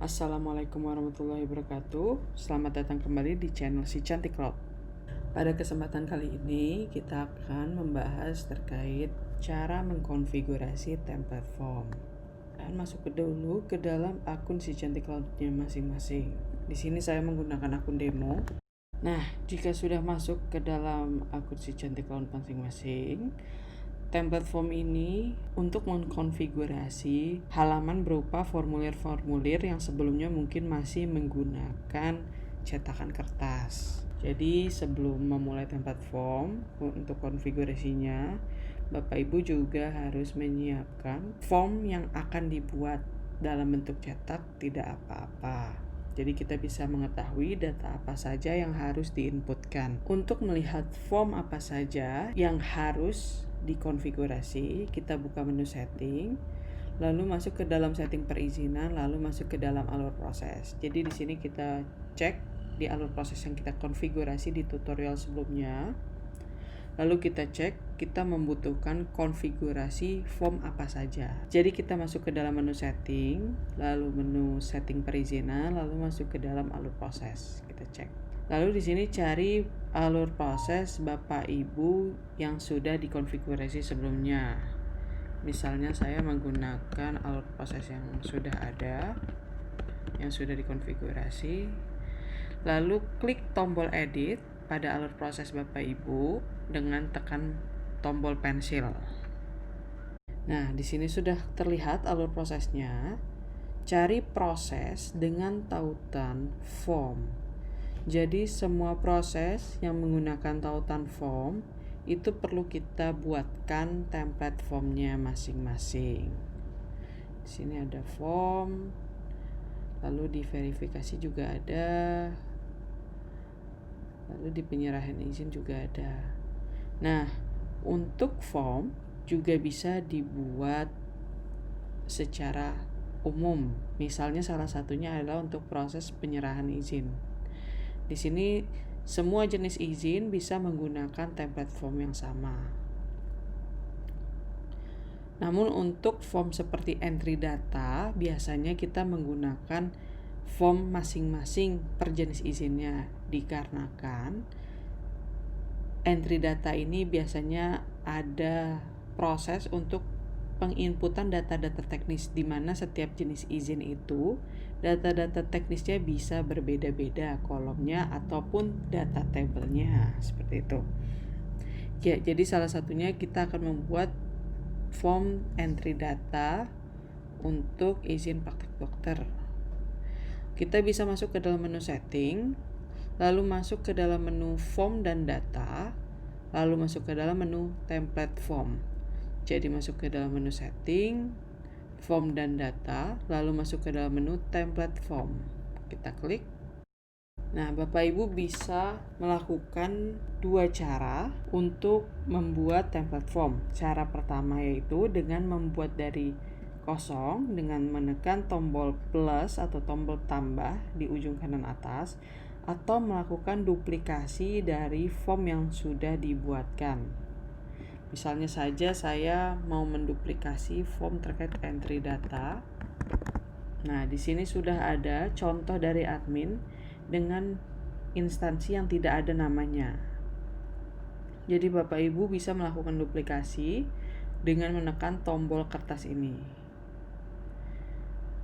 Assalamualaikum warahmatullahi wabarakatuh. Selamat datang kembali di channel Si Cantik Cloud. Pada kesempatan kali ini kita akan membahas terkait cara mengkonfigurasi template form. Dan masuk dulu ke dalam akun Si Cantik Cloud-nya masing-masing. Di sini saya menggunakan akun demo. Nah, jika sudah masuk ke dalam akun Si Cantik Cloud masing-masing, template form ini untuk mengkonfigurasi halaman berupa formulir-formulir yang sebelumnya mungkin masih menggunakan cetakan kertas. Jadi sebelum memulai template form untuk konfigurasinya, Bapak Ibu juga harus menyiapkan form yang akan dibuat dalam bentuk cetak tidak apa-apa. Jadi kita bisa mengetahui data apa saja yang harus diinputkan. Untuk melihat form apa saja yang harus dikonfigurasi, kita buka menu setting, lalu masuk ke dalam setting perizinan, lalu masuk ke dalam alur proses. Jadi di sini kita cek di alur proses yang kita konfigurasi di tutorial sebelumnya. Lalu kita cek kita membutuhkan konfigurasi form apa saja. Jadi kita masuk ke dalam menu setting, lalu menu setting perizinan, lalu masuk ke dalam alur proses. Kita cek. Lalu di sini cari alur proses Bapak Ibu yang sudah dikonfigurasi sebelumnya. Misalnya saya menggunakan alur proses yang sudah ada, yang sudah dikonfigurasi. Lalu klik tombol edit pada alur proses Bapak Ibu dengan tekan tombol pensil. Nah, di sini sudah terlihat alur prosesnya. Cari proses dengan tautan form. Jadi semua proses yang menggunakan tautan form itu perlu kita buatkan template formnya masing-masing. Di sini ada form, lalu di verifikasi juga ada, lalu di penyerahan izin juga ada. Nah, untuk form juga bisa dibuat secara umum. Misalnya salah satunya adalah untuk proses penyerahan izin. Di sini semua jenis izin bisa menggunakan template form yang sama. Namun untuk form seperti entry data, biasanya kita menggunakan form masing-masing per jenis izinnya, dikarenakan entry data ini biasanya ada proses untuk penginputan data-data teknis di mana setiap jenis izin itu data-data teknisnya bisa berbeda-beda kolomnya ataupun data tabelnya seperti itu. Ya, jadi salah satunya kita akan membuat form entry data untuk izin praktek dokter. Kita bisa masuk ke dalam menu setting, lalu masuk ke dalam menu form dan data, lalu masuk ke dalam menu template form. Jadi masuk ke dalam menu setting, form dan data, lalu masuk ke dalam menu template form. Kita klik. Nah, Bapak Ibu bisa melakukan dua cara untuk membuat template form. Cara pertama yaitu dengan membuat dari kosong dengan menekan tombol plus atau tombol tambah di ujung kanan atas, atau melakukan duplikasi dari form yang sudah dibuatkan. Misalnya saja saya mau menduplikasi form terkait entry data. Nah, di sini sudah ada contoh dari admin dengan instansi yang tidak ada namanya. Jadi Bapak Ibu bisa melakukan duplikasi dengan menekan tombol kertas ini.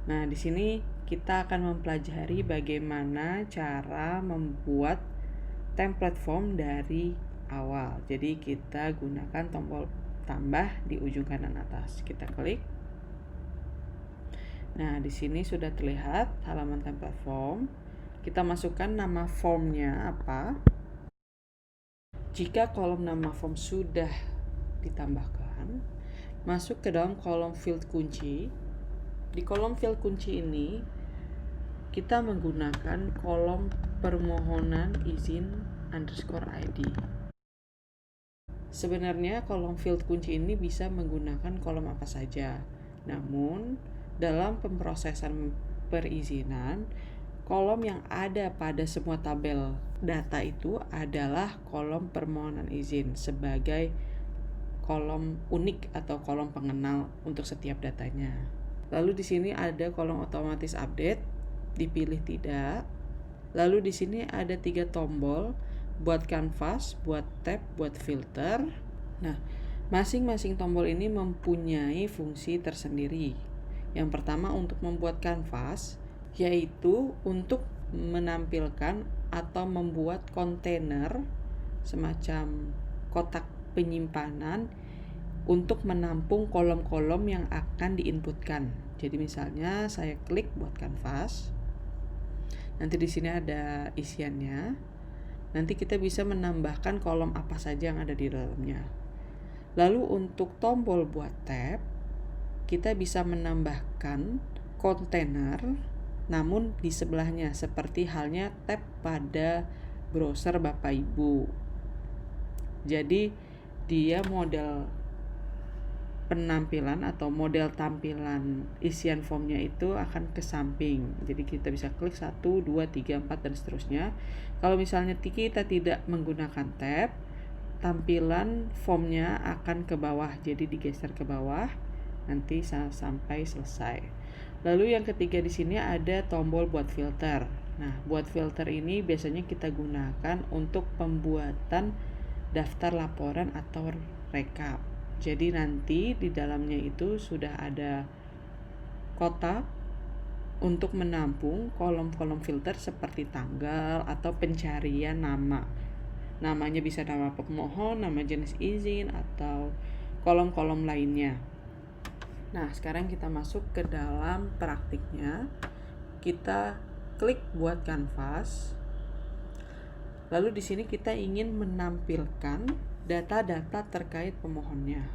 Nah, di sini kita akan mempelajari bagaimana cara membuat template form dari awal. Jadi kita gunakan tombol tambah di ujung kanan atas. Kita klik. Nah, di sini sudah terlihat halaman template form. Kita masukkan nama formnya apa. Jika kolom nama form sudah ditambahkan, masuk ke dalam kolom field kunci. Di kolom field kunci ini kita menggunakan kolom permohonan izin _ID. Sebenarnya kolom field kunci ini bisa menggunakan kolom apa saja. Namun, dalam pemrosesan perizinan, kolom yang ada pada semua tabel data itu adalah kolom permohonan izin sebagai kolom unik atau kolom pengenal untuk setiap datanya. Lalu di sini ada kolom otomatis update. dipilih tidak. Lalu di sini ada 3 tombol, buat kanvas, buat tab, buat filter. Nah, masing-masing tombol ini mempunyai fungsi tersendiri. Yang pertama untuk membuat kanvas, yaitu untuk menampilkan atau membuat kontainer semacam kotak penyimpanan untuk menampung kolom-kolom yang akan diinputkan. Jadi misalnya saya klik buat kanvas. Nanti di sini ada isiannya. Nanti kita bisa menambahkan kolom apa saja yang ada di dalamnya. Lalu untuk tombol buat tab, kita bisa menambahkan kontainer namun di sebelahnya, seperti halnya tab pada browser Bapak Ibu. Jadi dia model penampilan atau model tampilan isian formnya itu akan ke samping. Jadi kita bisa klik 1, 2, 3, 4 dan seterusnya. Kalau misalnya kita tidak menggunakan tab, tampilan formnya akan ke bawah, jadi digeser ke bawah nanti sampai selesai. Lalu yang ketiga di sini ada tombol buat filter. Nah, buat filter ini biasanya kita gunakan untuk pembuatan daftar laporan atau rekap. Jadi nanti di dalamnya itu sudah ada kotak untuk menampung kolom-kolom filter seperti tanggal atau pencarian nama. Namanya bisa nama pemohon, nama jenis izin, atau kolom-kolom lainnya. Nah, sekarang kita masuk ke dalam praktiknya. Kita klik buat kanvas. Lalu di sini kita ingin menampilkan data-data terkait pemohonnya.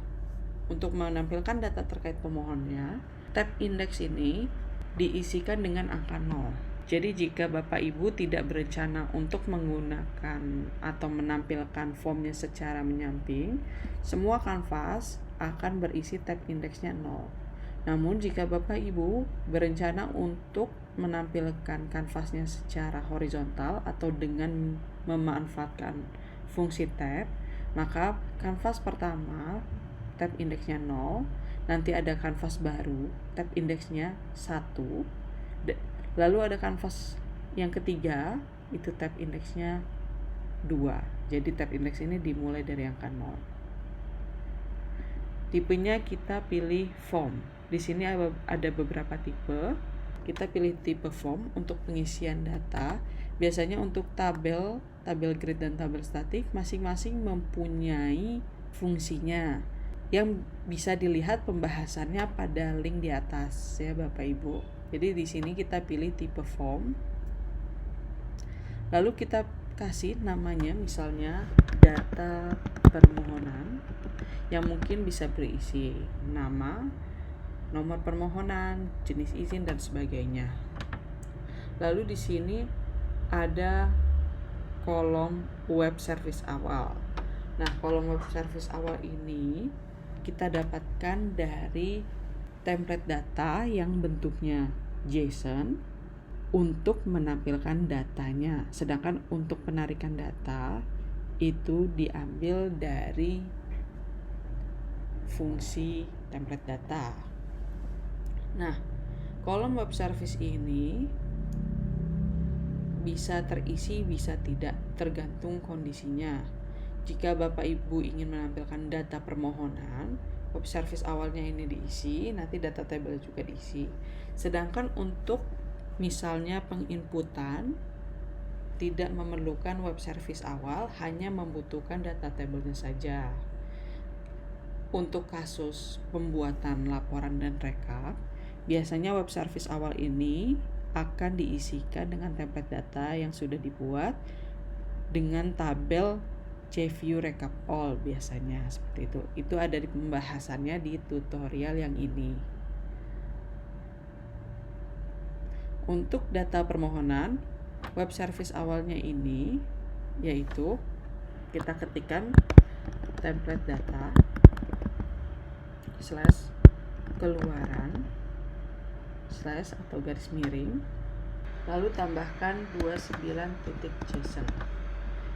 Untuk menampilkan data terkait pemohonnya, tab indeks ini diisikan dengan angka 0. Jadi jika Bapak Ibu tidak berencana untuk menggunakan atau menampilkan formnya secara menyamping, semua kanvas akan berisi tab indeksnya 0. Namun jika Bapak Ibu berencana untuk menampilkan kanvasnya secara horizontal atau dengan memanfaatkan fungsi tab, maka kanvas pertama tab indeksnya 0, nanti ada kanvas baru tab indeksnya 1, lalu ada kanvas yang ketiga itu tab indeksnya 2. Jadi tab indeks ini dimulai dari angka 0. Tipenya kita pilih form. Di sini ada beberapa tipe. Kita pilih tipe form untuk pengisian data. Biasanya untuk tabel grid dan tabel statik masing-masing mempunyai fungsinya yang bisa dilihat pembahasannya pada link di atas ya Bapak Ibu. Jadi di sini kita pilih tipe form. Lalu kita kasih namanya misalnya data permohonan yang mungkin bisa berisi nama, nomor permohonan, jenis izin dan sebagainya. Lalu di sini ada kolom web service awal. Nah, kolom web service awal ini kita dapatkan dari template data yang bentuknya JSON untuk menampilkan datanya. Sedangkan untuk penarikan data itu diambil dari fungsi template data. Nah, kolom web service ini bisa terisi, bisa tidak, tergantung kondisinya. Jika Bapak Ibu ingin menampilkan data permohonan, web service awalnya ini diisi, nanti data tabel juga diisi. Sedangkan untuk misalnya penginputan tidak memerlukan web service awal, hanya membutuhkan data tabelnya saja. Untuk kasus pembuatan laporan dan rekap, biasanya web service awal ini akan diisikan dengan template data yang sudah dibuat dengan tabel CView Recap All biasanya seperti itu. Itu ada di pembahasannya di tutorial yang ini. Untuk data permohonan, web service awalnya ini yaitu kita ketikkan template data /keluaran/ atau garis miring, lalu tambahkan 29.json.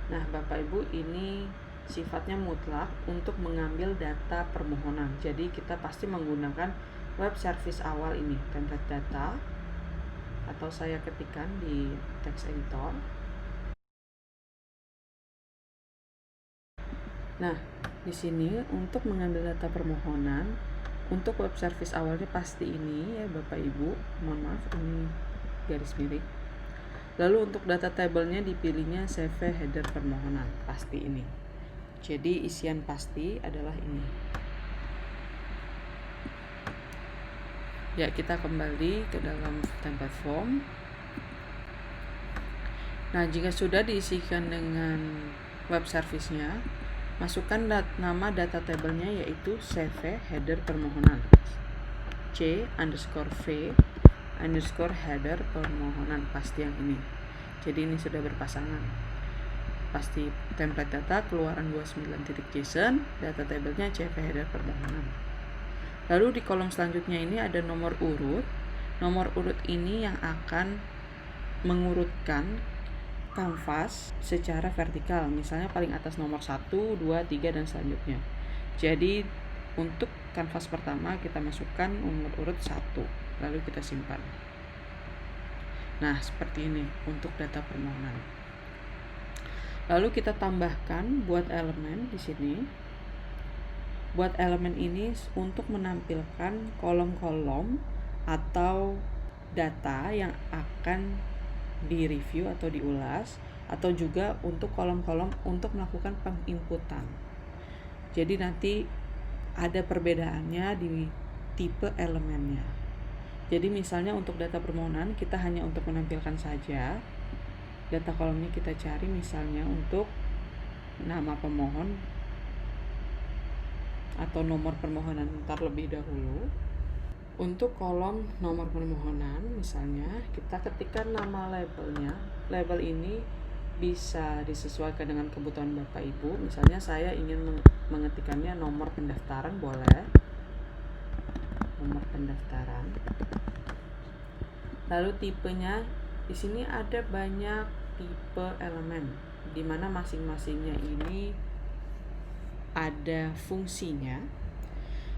Nah, Bapak Ibu, ini sifatnya mutlak untuk mengambil data permohonan. Jadi kita pasti menggunakan web service awal ini, template data atau saya ketikkan di text editor. Nah, di sini untuk mengambil data permohonan, untuk web service awalnya pasti ini ya Bapak Ibu, mohon maaf ini garis miring. Lalu untuk data tabelnya dipilihnya CV header permohonan, pasti ini. Jadi isian pasti adalah ini. Ya, kita kembali ke dalam template form. Nah, jika sudah diisikan dengan web service-nya, masukkan nama data tabelnya yaitu CV header permohonan C_V_header permohonan, pasti yang ini. Jadi ini sudah berpasangan, pasti template data keluaran 29.json, data tabelnya CV header permohonan. Lalu di kolom selanjutnya ini ada nomor urut. Nomor urut ini yang akan mengurutkan kanvas secara vertikal, misalnya paling atas nomor 1, 2, 3 dan selanjutnya. Jadi untuk kanvas pertama kita masukkan nomor urut 1, lalu kita simpan. Nah, seperti ini untuk data permohonan. Lalu kita tambahkan buat elemen di sini. Buat elemen ini untuk menampilkan kolom-kolom atau data yang akan di-review atau diulas, atau juga untuk kolom-kolom untuk melakukan penginputan. Jadi nanti ada perbedaannya di tipe elemennya. Jadi misalnya untuk data permohonan kita hanya untuk menampilkan saja. Data kolomnya kita cari misalnya untuk nama pemohon atau nomor permohonan terlebih dahulu. Untuk kolom nomor permohonan misalnya kita ketikkan nama labelnya. Label ini bisa disesuaikan dengan kebutuhan Bapak Ibu. Misalnya saya ingin mengetikkannya nomor pendaftaran, boleh. Nomor pendaftaran. Lalu tipenya, di sini ada banyak tipe elemen, di mana masing-masingnya ini ada fungsinya.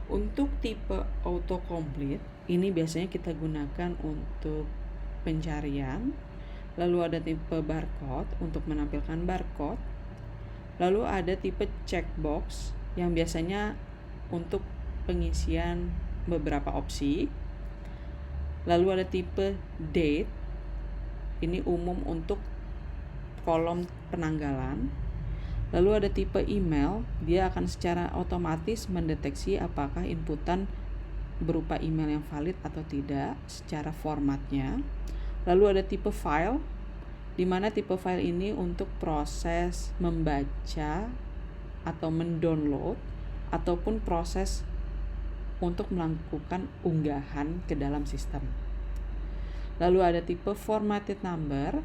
Untuk tipe autocomplete ini biasanya kita gunakan untuk pencarian. Lalu ada tipe barcode untuk menampilkan barcode. Lalu ada tipe checkbox yang biasanya untuk pengisian beberapa opsi. Lalu ada tipe date, ini umum untuk kolom penanggalan. Lalu ada tipe email, dia akan secara otomatis mendeteksi apakah inputan berupa email yang valid atau tidak secara formatnya. Lalu ada tipe file, di mana tipe file ini untuk proses membaca atau mendownload ataupun proses untuk melakukan unggahan ke dalam sistem. Lalu ada tipe formatted number,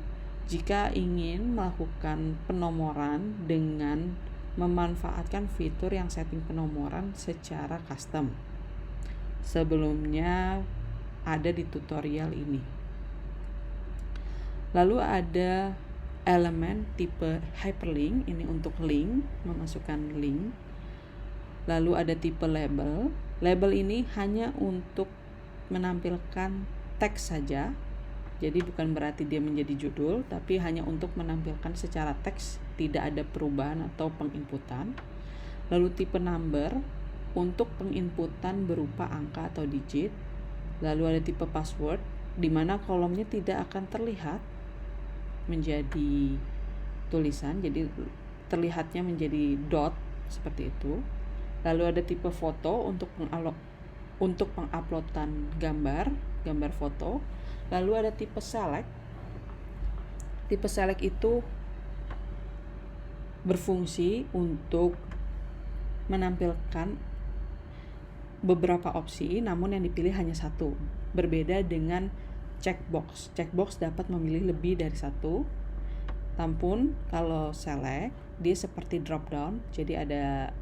jika ingin melakukan penomoran dengan memanfaatkan fitur yang setting penomoran secara custom. Sebelumnya ada di tutorial ini. Lalu ada elemen tipe hyperlink, ini untuk link, memasukkan link. Lalu ada tipe label. Label ini hanya untuk menampilkan teks saja. Jadi bukan berarti dia menjadi judul, tapi hanya untuk menampilkan secara teks, tidak ada perubahan atau penginputan. Lalu tipe number untuk penginputan berupa angka atau digit. Lalu ada tipe password, di mana kolomnya tidak akan terlihat menjadi tulisan, jadi terlihatnya menjadi dot seperti itu. Lalu ada tipe foto untuk penguploadan gambar foto. Lalu ada tipe select. Tipe select itu berfungsi untuk menampilkan beberapa opsi, namun yang dipilih hanya satu. Berbeda dengan checkbox. Checkbox dapat memilih lebih dari satu. Namun kalau select, dia seperti drop down, jadi ada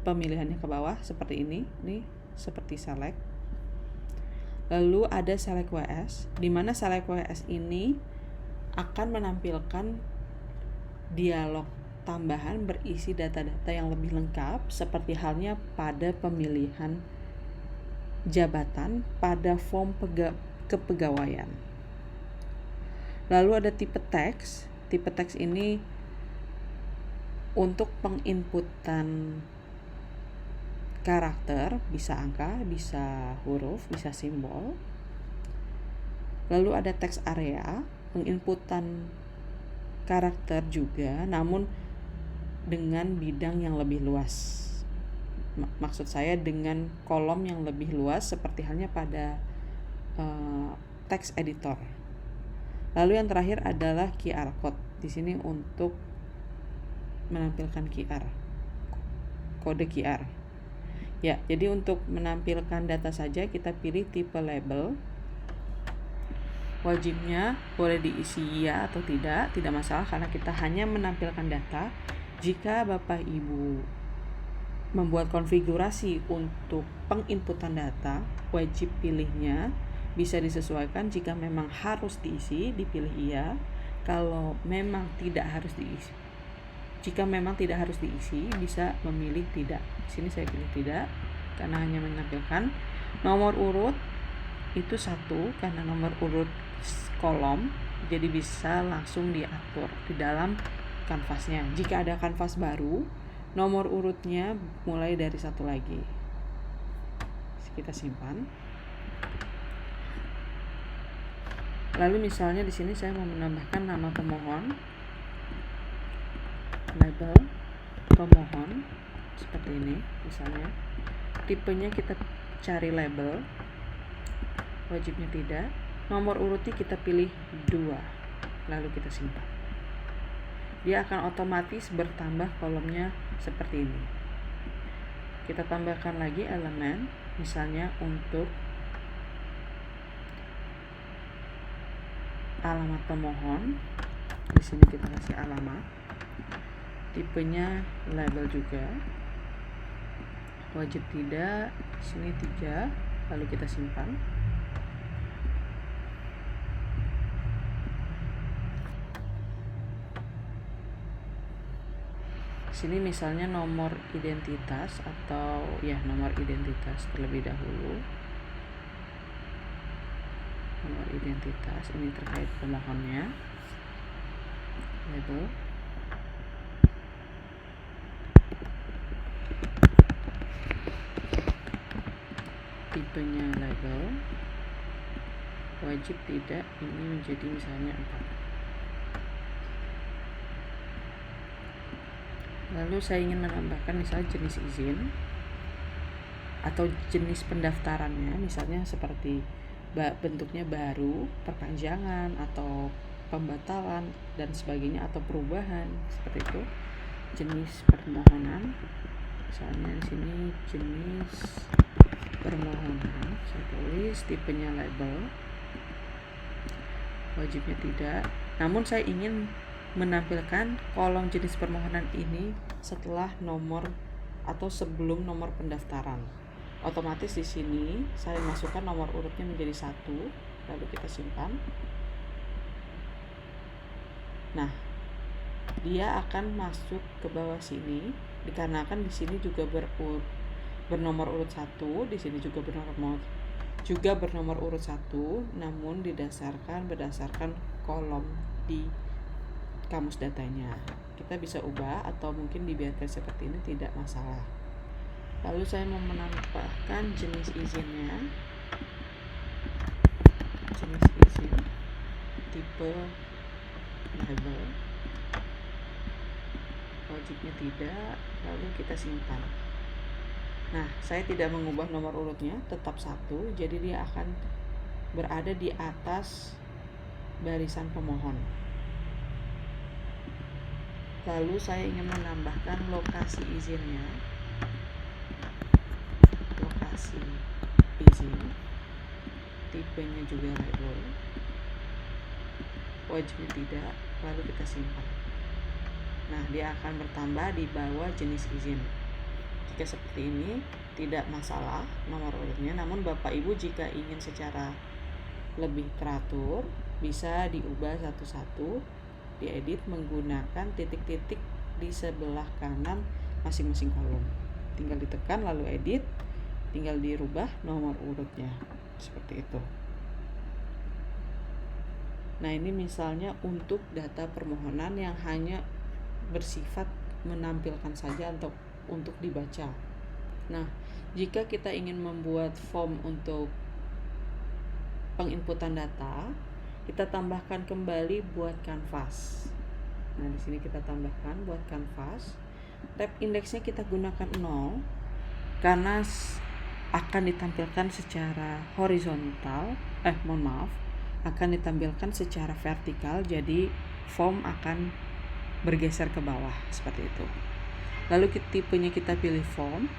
pemilihannya ke bawah seperti ini. Nih, seperti select. Lalu ada select WS, di mana select WS ini akan menampilkan dialog tambahan berisi data-data yang lebih lengkap, seperti halnya pada pemilihan jabatan pada form kepegawaian. Lalu ada tipe teks. Tipe teks ini untuk penginputan karakter, bisa angka, bisa huruf, bisa simbol. Lalu ada teks area, penginputan karakter juga, namun dengan bidang yang lebih luas. Maksud saya dengan kolom yang lebih luas, seperti halnya pada teks editor. Lalu yang terakhir adalah QR code. Di sini untuk menampilkan QR, kode QR. Ya, jadi untuk menampilkan data saja kita pilih tipe label. Wajibnya boleh diisi ya atau tidak masalah karena kita hanya menampilkan data. Jika Bapak Ibu membuat konfigurasi untuk penginputan data, wajib pilihnya. Bisa disesuaikan, jika memang harus diisi dipilih iya, kalau memang tidak harus diisi. Jika memang tidak harus diisi, bisa memilih tidak. Di sini saya pilih tidak karena hanya menampilkan nomor urut itu 1 karena nomor urut kolom, jadi bisa langsung diatur di dalam kanvasnya. Jika ada kanvas baru, nomor urutnya mulai dari 1 lagi. Kita simpan. Lalu misalnya di sini saya mau menambahkan nama pemohon, label pemohon seperti ini misalnya. Tipenya kita cari label, wajibnya tidak. Nomor urutnya kita pilih 2, lalu kita simpan. Dia akan otomatis bertambah kolomnya seperti ini. Kita tambahkan lagi elemen, misalnya untuk alamat pemohon. Di sini kita kasih alamat. Tipenya label juga. Wajib tidak. Di sini 3, lalu kita simpan. Di sini misalnya nomor identitas atau nomor identitas terlebih dahulu. Nomor identitas ini terkait pemohonnya. Label. Tipenya label. Wajib tidak, ini menjadi misalnya 4. Lalu saya ingin menambahkan misalnya jenis izin atau jenis pendaftarannya, misalnya seperti bentuknya baru, perpanjangan atau pembatalan dan sebagainya, atau perubahan seperti itu. Jenis permohonan, misalnya di sini jenis permohonan, saya tulis tipenya label, wajibnya tidak. Namun saya ingin menampilkan kolom jenis permohonan ini setelah nomor atau sebelum nomor pendaftaran. Otomatis di sini saya masukkan nomor urutnya menjadi 1, lalu kita simpan. Nah, dia akan masuk ke bawah sini dikarenakan di sini juga bernomor urut 1, di sini juga bernomor urut 1, namun berdasarkan kolom di kamus datanya. Kita bisa ubah atau mungkin dibiarkan seperti ini, tidak masalah. Lalu saya mau menambahkan jenis izinnya. Jenis izin tipe label, wajibnya tidak, lalu kita simpan. Nah, saya tidak mengubah nomor urutnya, tetap 1, jadi dia akan berada di atas barisan pemohon. Lalu saya ingin menambahkan lokasi izinnya. Lokasi izin, tipenya juga label, wajibnya tidak, lalu kita simpan. Nah, dia akan bertambah di bawah jenis izin. Jika seperti ini tidak masalah nomor urutnya, namun Bapak Ibu jika ingin secara lebih teratur bisa diubah satu-satu, diedit menggunakan titik-titik di sebelah kanan masing-masing kolom. Tinggal ditekan lalu edit, tinggal dirubah nomor urutnya seperti itu. Nah, ini misalnya untuk data permohonan yang hanya bersifat menampilkan saja atau untuk dibaca. Nah, jika kita ingin membuat form untuk penginputan data, kita tambahkan kembali buat kanvas. Nah, di sini kita tambahkan buat kanvas. Tab indeksnya kita gunakan 0 karena akan ditampilkan secara horizontal, akan ditampilkan secara vertikal, jadi form akan bergeser ke bawah seperti itu. Lalu tipenya kita pilih form.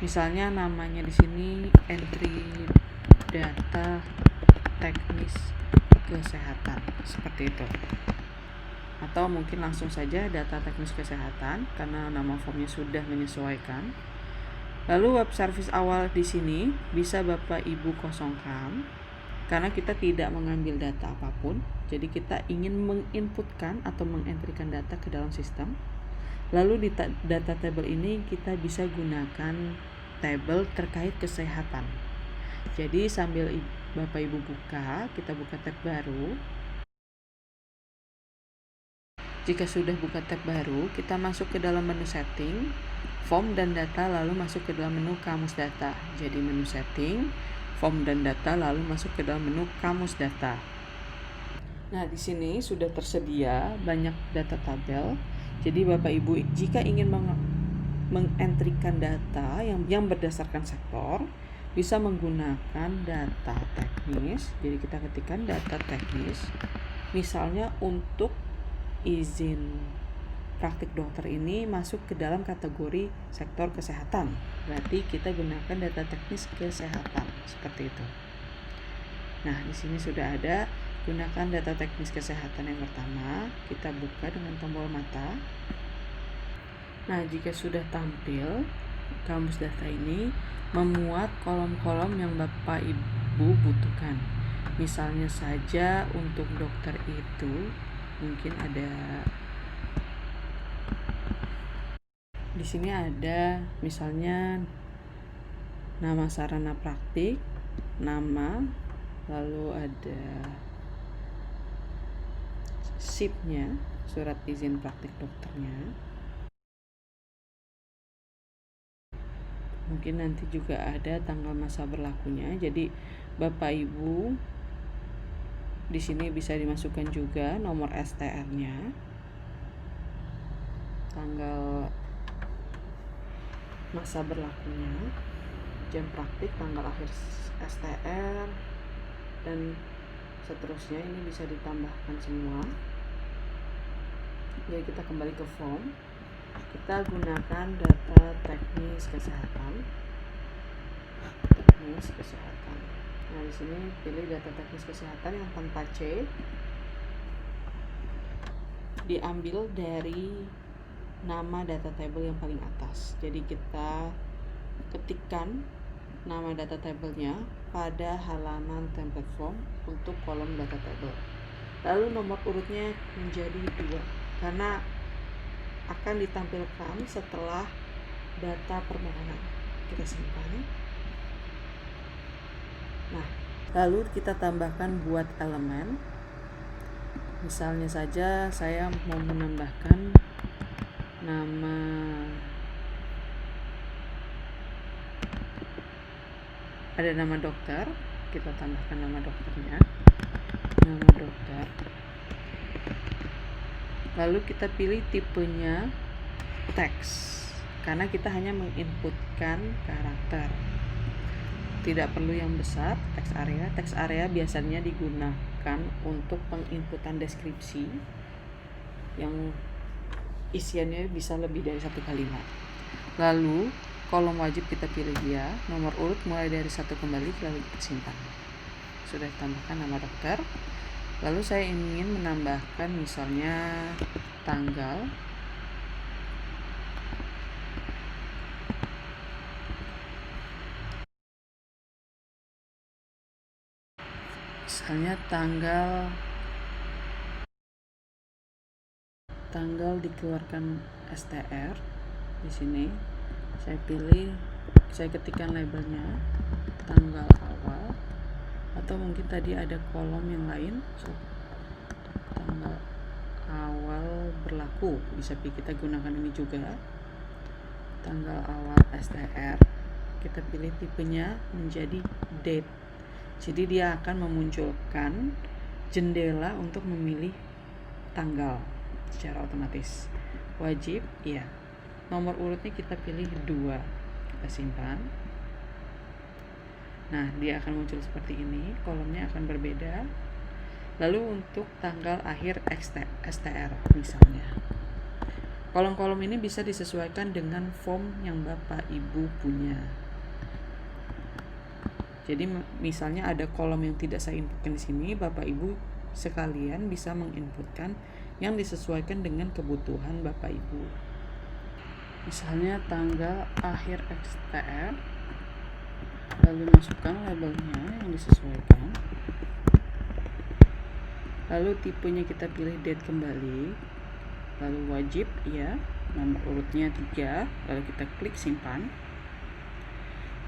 Misalnya namanya di sini entry data teknis kesehatan seperti itu. Atau mungkin langsung saja data teknis kesehatan karena nama formnya sudah menyesuaikan. Lalu web service awal di sini bisa Bapak Ibu kosongkan karena kita tidak mengambil data apapun. Jadi kita ingin menginputkan atau mengentrikan data ke dalam sistem. Lalu di data table ini kita bisa gunakan table terkait kesehatan. Jadi sambil Bapak Ibu buka, kita buka tab baru. Jika sudah buka tab baru, kita masuk ke dalam menu setting, form dan data, lalu masuk ke dalam menu kamus data. Jadi menu setting, form dan data, lalu masuk ke dalam menu kamus data. Nah, di sini sudah tersedia banyak data tabel. Jadi Bapak Ibu jika ingin mengentrikan data yang berdasarkan sektor, bisa menggunakan data teknis. Jadi kita ketikkan data teknis. Misalnya untuk izin praktik dokter ini masuk ke dalam kategori sektor kesehatan. Berarti kita gunakan data teknis kesehatan seperti itu. Nah, di sini sudah ada. Gunakan data teknis kesehatan yang pertama. Kita buka dengan tombol mata. Nah, jika sudah tampil, kamus data ini memuat kolom-kolom yang Bapak Ibu butuhkan. Misalnya saja untuk dokter itu mungkin ada di sini ada misalnya nama sarana praktik, nama, lalu ada SIP-nya, surat izin praktik dokternya. Mungkin nanti juga ada tanggal masa berlakunya. Jadi Bapak Ibu di sini bisa dimasukkan juga nomor STR-nya, tanggal masa berlakunya, jam praktik, tanggal akhir STR, dan seterusnya. Ini bisa ditambahkan semua. Jadi kita kembali ke form. Kita gunakan data teknis kesehatan. Nah, di sini pilih data teknis kesehatan yang tanpa C. Diambil dari nama data table yang paling atas. Jadi kita ketikkan nama data tablenya pada halaman template form untuk kolom data table. Lalu nomor urutnya menjadi 2 karena akan ditampilkan setelah data permohonan. Kita simpan. Nah, lalu kita tambahkan buat elemen. Misalnya saja saya mau menambahkan nama ada nama dokter, kita tambahkan nama dokternya, nama dokter. Lalu kita pilih tipenya teks karena kita hanya menginputkan karakter, tidak perlu yang besar. Teks area biasanya digunakan untuk penginputan deskripsi yang isiannya bisa lebih dari 1 kalimat. Lalu kolom wajib kita pilih ya, nomor urut mulai dari 1 kembali, lalu kita simpan. Sudah ditambahkan nama dokter. Lalu saya ingin menambahkan misalnya tanggal, misalnya tanggal dikeluarkan STR. Di sini saya ketikkan labelnya tanggal awal, atau mungkin tadi ada kolom yang lain. awal berlaku, bisa kita gunakan ini juga. Tanggal awal STR, kita pilih tipenya menjadi date. Jadi dia akan memunculkan jendela untuk memilih tanggal secara otomatis. Wajib, ya. Nomor urutnya kita pilih 2, kita simpan. Nah, dia akan muncul seperti ini, kolomnya akan berbeda. Lalu untuk tanggal akhir STR misalnya, kolom-kolom ini bisa disesuaikan dengan form yang Bapak Ibu punya. Jadi misalnya ada kolom yang tidak saya inputkan di sini, Bapak Ibu sekalian bisa menginputkan yang disesuaikan dengan kebutuhan Bapak Ibu. Misalnya tanggal akhir STR, lalu masukkan labelnya yang disesuaikan, lalu tipenya kita pilih date kembali, lalu wajib, ya, nomor urutnya 3, lalu kita klik simpan.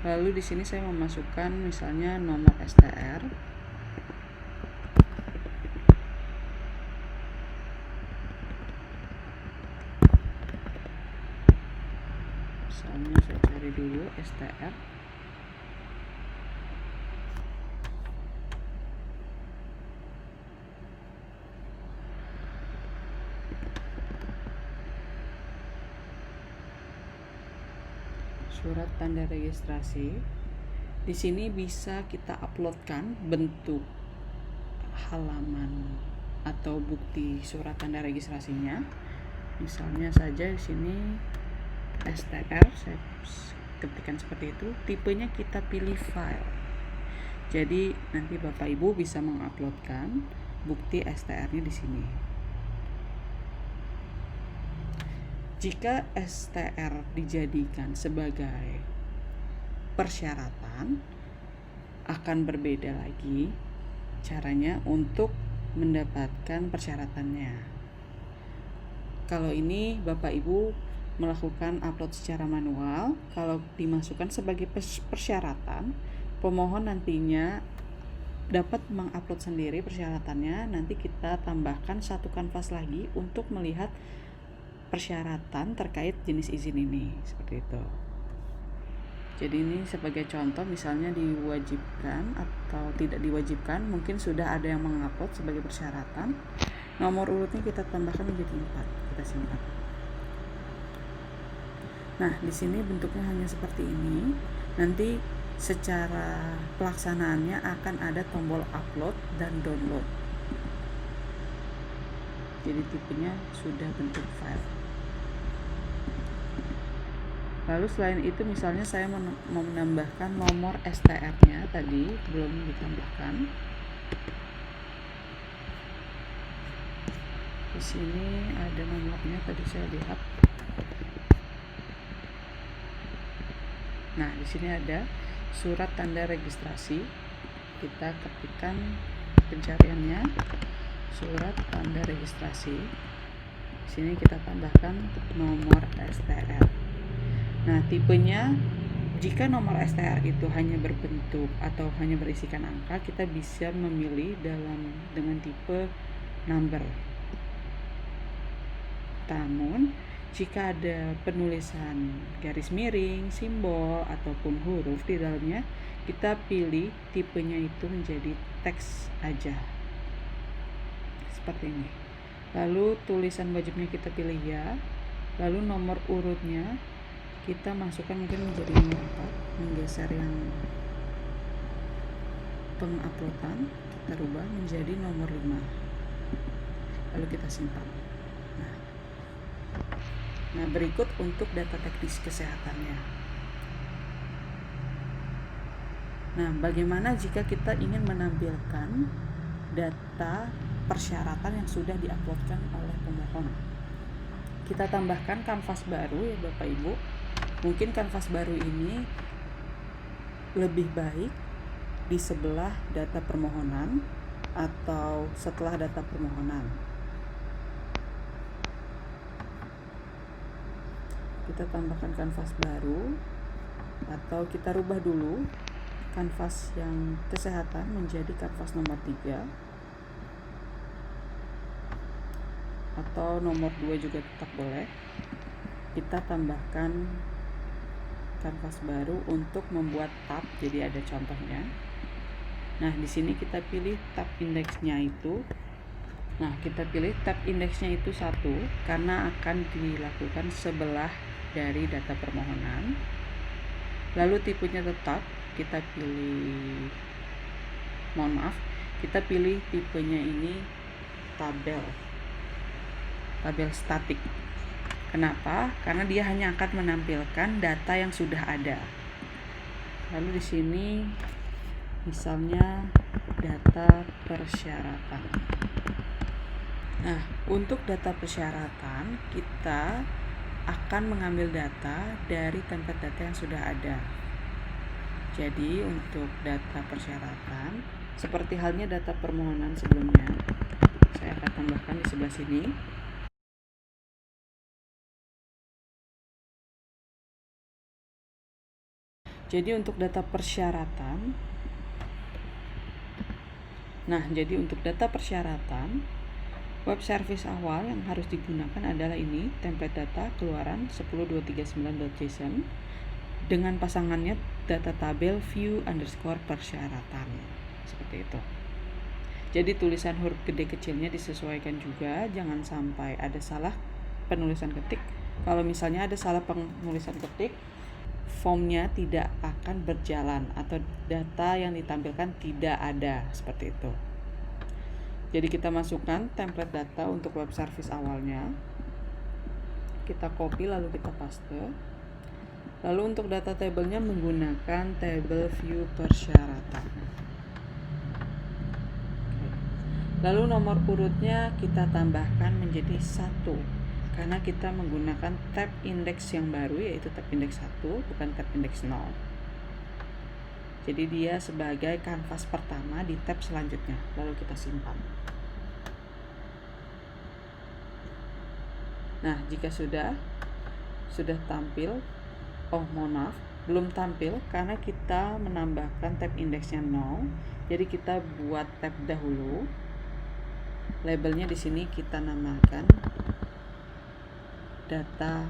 Lalu di sini saya memasukkan misalnya nomor STR, misalnya saya cari dulu STR. Surat tanda registrasi. Di sini bisa kita uploadkan bentuk halaman atau bukti surat tanda registrasinya. Misalnya saja di sini STR, saya ketikkan seperti itu. Tipenya kita pilih file. Jadi nanti Bapak Ibu bisa menguploadkan bukti STR-nya di sini. Jika STR dijadikan sebagai persyaratan, akan berbeda lagi caranya untuk mendapatkan persyaratannya. Kalau ini Bapak Ibu melakukan upload secara manual, kalau dimasukkan sebagai persyaratan, pemohon nantinya dapat mengupload sendiri persyaratannya. Nanti kita tambahkan satu kanvas lagi untuk melihat persyaratan terkait jenis izin ini, seperti itu. Jadi ini sebagai contoh, misalnya diwajibkan atau tidak diwajibkan, mungkin sudah ada yang mengupload sebagai persyaratan. Nomor urutnya kita tambahkan menjadi 4, kita simpan. Nah, di sini bentuknya hanya seperti ini. Nanti secara pelaksanaannya akan ada tombol upload dan download. Jadi tipenya sudah bentuk file. Lalu selain itu misalnya saya mau menambahkan nomor STR-nya, tadi belum ditambahkan. Di sini ada nomornya, tadi saya lihat. Nah, di sini ada surat tanda registrasi. Kita ketikkan pencariannya, surat tanda registrasi. Di sini kita tambahkan nomor STR. Nah, tipenya, jika nomor STR itu hanya berbentuk atau hanya berisikan angka, kita bisa memilih dengan tipe number. Namun, jika ada penulisan garis miring, simbol, ataupun huruf di dalamnya, kita pilih tipenya itu menjadi teks aja. Seperti ini. Lalu tulisan wajibnya kita pilih ya. Lalu nomor urutnya kita masukkan mungkin menjadi nomor 4, menggeser yang penguploadan, kita rubah menjadi nomor 5, lalu kita simpan. Nah, berikut untuk data teknis kesehatannya. Nah, bagaimana jika kita ingin menampilkan data persyaratan yang sudah diuploadkan oleh pemohon? Kita tambahkan kanvas baru ya Bapak Ibu. Mungkin kanvas baru ini lebih baik di sebelah data permohonan atau setelah data permohonan. Kita tambahkan kanvas baru atau kita rubah dulu kanvas yang kesehatan menjadi kanvas nomor 3. atau nomor 2 juga tetap boleh. Kita tambahkan kanvas baru untuk membuat tab, jadi ada contohnya. Nah, di sini kita pilih tab indeksnya itu. Nah, kita pilih tab indeksnya itu 1 karena akan dilakukan sebelah dari data permohonan. Lalu tipenya tetap, kita pilih, kita pilih tipenya ini tabel statik. Kenapa? Karena dia hanya akan menampilkan data yang sudah ada. Lalu di sini misalnya data persyaratan. Nah, untuk data persyaratan kita akan mengambil data dari template data yang sudah ada. Jadi untuk data persyaratan, seperti halnya data permohonan sebelumnya, saya akan tambahkan di sebelah sini. Jadi untuk data persyaratan, web service awal yang harus digunakan adalah ini, template data keluaran 10239.json dengan pasangannya data tabel view underscore persyaratan, seperti itu. Jadi tulisan huruf gede kecilnya disesuaikan juga, jangan sampai ada salah penulisan ketik. Kalau misalnya ada salah penulisan ketik, formnya tidak akan berjalan atau data yang ditampilkan tidak ada, seperti itu. Jadi kita masukkan template data untuk web service awalnya, kita copy lalu kita paste. Lalu untuk data tabelnya menggunakan tabel view persyaratan. Lalu nomor urutnya kita tambahkan menjadi 1 karena kita menggunakan tab indeks yang baru, yaitu tab indeks 1 bukan tab indeks 0. Jadi dia sebagai kanvas pertama di tab selanjutnya. Lalu kita simpan. Nah, jika sudah tampil, belum tampil karena kita menambahkan tab indeksnya 0. Jadi kita buat tab dahulu. Labelnya di sini kita namakan data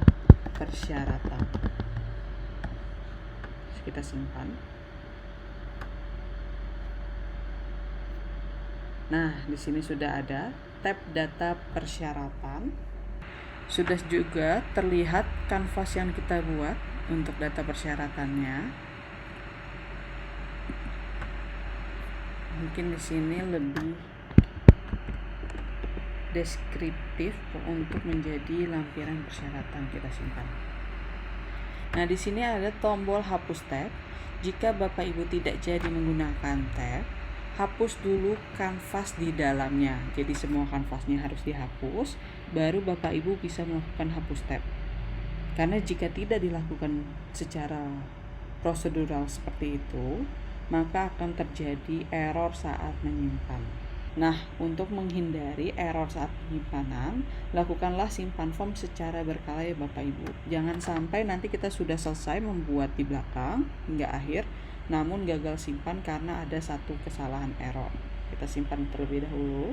persyaratan. Kita simpan. Nah, di sini sudah ada tab data persyaratan. Sudah juga terlihat kanvas yang kita buat untuk data persyaratannya. Mungkin di sini lebih deskriptif untuk menjadi lampiran persyaratan, kita simpan. Nah, di sini ada tombol hapus tab. Jika Bapak Ibu tidak jadi menggunakan tab, hapus dulu kanvas di dalamnya. Jadi semua kanvasnya harus dihapus, baru Bapak Ibu bisa melakukan hapus tab. Karena jika tidak dilakukan secara prosedural seperti itu, maka akan terjadi error saat menyimpan. Nah, untuk menghindari error saat penyimpanan, lakukanlah simpan form secara berkala ya Bapak Ibu. Jangan sampai nanti kita sudah selesai membuat di belakang hingga akhir, namun gagal simpan karena ada satu kesalahan error. Kita simpan terlebih dahulu.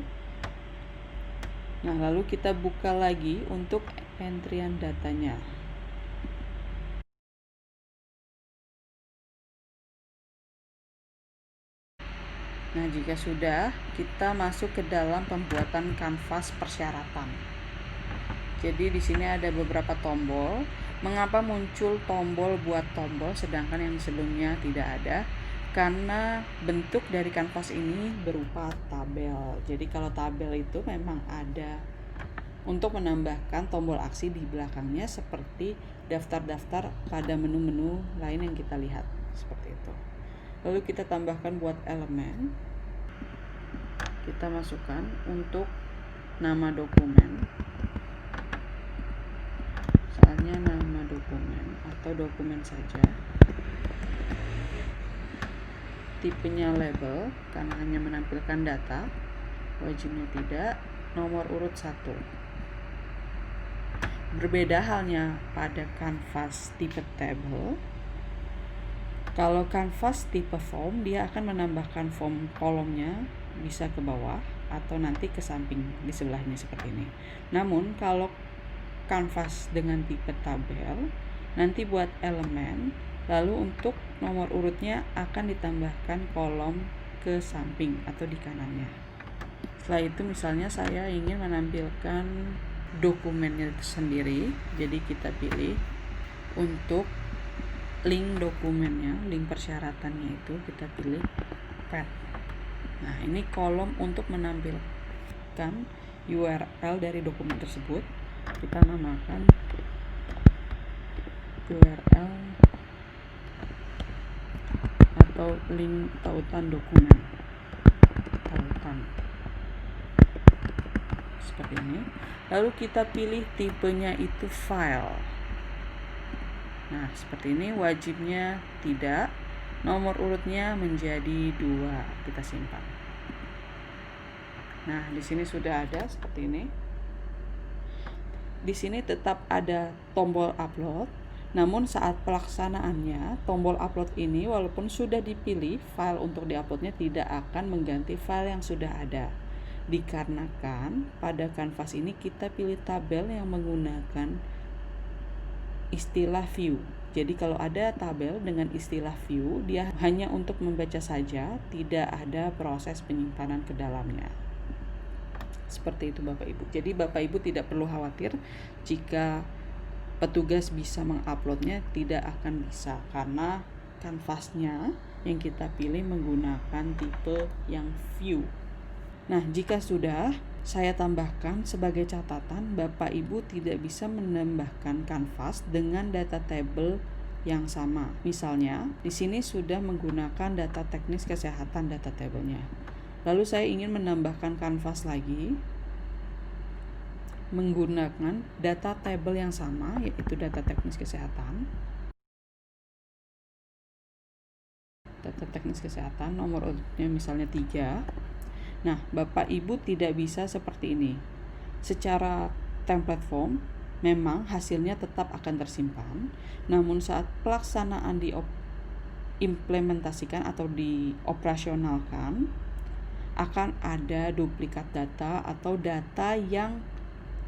Nah, lalu kita buka lagi untuk entrian datanya. Nah, jika sudah, kita masuk ke dalam pembuatan kanvas persyaratan. Jadi di sini ada beberapa tombol. Mengapa muncul tombol buat tombol sedangkan yang sebelumnya tidak ada? Karena bentuk dari kanvas ini berupa tabel. Jadi kalau tabel itu memang ada untuk menambahkan tombol aksi di belakangnya seperti daftar-daftar pada menu-menu lain yang kita lihat, seperti itu. Lalu kita tambahkan buat elemen, kita masukkan untuk nama dokumen, soalnya nama dokumen atau dokumen saja. Tipenya label karena hanya menampilkan data, wajibnya tidak. Nomor urut 1. Berbeda halnya pada kanvas tipe table. Kalau kanvas tipe form, dia akan menambahkan form kolomnya bisa ke bawah. atau nanti ke samping di sebelahnya seperti ini. Namun kalau kanvas dengan tipe tabel, nanti buat elemen, lalu untuk nomor urutnya akan ditambahkan kolom ke samping atau di kanannya. Setelah itu misalnya saya ingin menampilkan dokumennya sendiri, jadi kita pilih untuk link dokumennya, link persyaratannya itu kita pilih path. Nah, ini kolom untuk menampilkan URL dari dokumen tersebut. Kita namakan URL atau link tautan dokumen. Tautan. Seperti ini. Lalu kita pilih tipenya itu file. Nah, seperti ini wajibnya tidak. Nomor urutnya menjadi 2. Kita simpan. Nah, di sini sudah ada seperti ini. Di sini tetap ada tombol upload. Namun saat pelaksanaannya, tombol upload ini walaupun sudah dipilih file untuk diuploadnya tidak akan mengganti file yang sudah ada. Dikarenakan pada kanvas ini kita pilih tabel yang menggunakan istilah view. Jadi kalau ada tabel dengan istilah view, dia hanya untuk membaca saja, tidak ada proses penyimpanan ke dalamnya. Seperti itu Bapak Ibu. Jadi Bapak Ibu tidak perlu khawatir jika petugas bisa menguploadnya, tidak akan bisa karena kanvasnya yang kita pilih menggunakan tipe yang view. Nah, jika sudah, saya tambahkan sebagai catatan, Bapak Ibu tidak bisa menambahkan kanvas dengan data table yang sama. Misalnya, di sini sudah menggunakan data teknis kesehatan data tablenya. Lalu saya ingin menambahkan kanvas lagi menggunakan data table yang sama, yaitu data teknis kesehatan. Data teknis kesehatan, nomor urutnya misalnya 3. Nah, Bapak Ibu tidak bisa seperti ini. Secara template form, memang hasilnya tetap akan tersimpan, namun saat pelaksanaan diimplementasikan atau dioperasionalkan, akan ada duplikat data atau data yang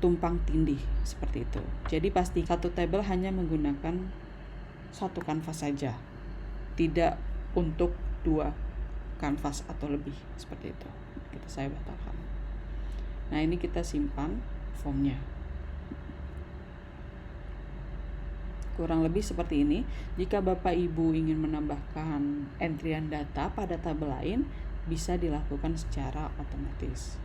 tumpang tindih seperti itu. Jadi pasti satu tabel hanya menggunakan satu kanvas saja, tidak untuk 2 kanvas atau lebih seperti itu. Saya batalkan. Nah, ini kita simpan formnya. Kurang lebih seperti ini. Jika Bapak Ibu ingin menambahkan entrian data pada tabel lain, bisa dilakukan secara otomatis.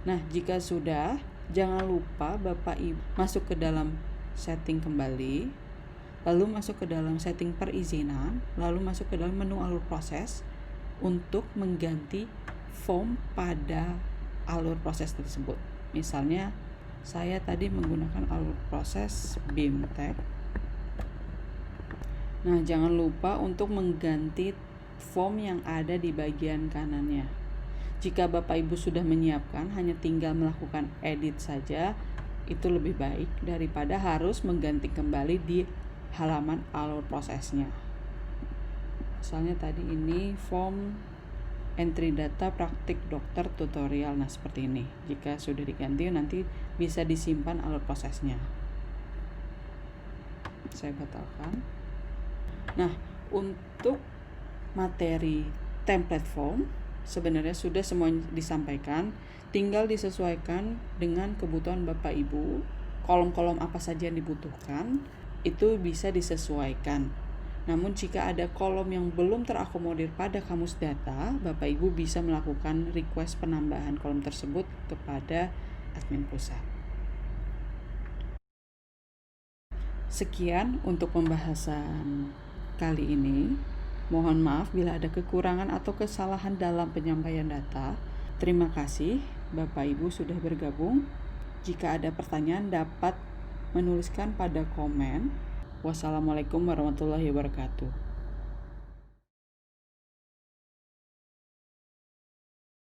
Nah, jika sudah, jangan lupa Bapak Ibu masuk ke dalam setting kembali, lalu masuk ke dalam setting perizinan, lalu masuk ke dalam menu alur proses untuk mengganti form pada alur proses tersebut. Misalnya saya tadi menggunakan alur proses BIMTEK. Nah, jangan lupa untuk mengganti form yang ada di bagian kanannya. Jika Bapak Ibu sudah menyiapkan, hanya tinggal melakukan edit saja, itu lebih baik daripada harus mengganti kembali di halaman alur prosesnya. Misalnya tadi ini form entry data praktik dokter tutorial. Nah, seperti ini. Jika sudah diganti, nanti bisa disimpan alur prosesnya. Saya batalkan. Nah, untuk materi template form sebenarnya sudah semua disampaikan, tinggal disesuaikan dengan kebutuhan Bapak Ibu. Kolom-kolom apa saja yang dibutuhkan itu bisa disesuaikan. Namun jika ada kolom yang belum terakomodir pada kamus data, Bapak Ibu bisa melakukan request penambahan kolom tersebut kepada admin pusat. Sekian untuk pembahasan kali ini. Mohon maaf bila ada kekurangan atau kesalahan dalam penyampaian data. Terima kasih Bapak Ibu sudah bergabung. Jika ada pertanyaan dapat menuliskan pada komen. Wassalamualaikum warahmatullahi wabarakatuh.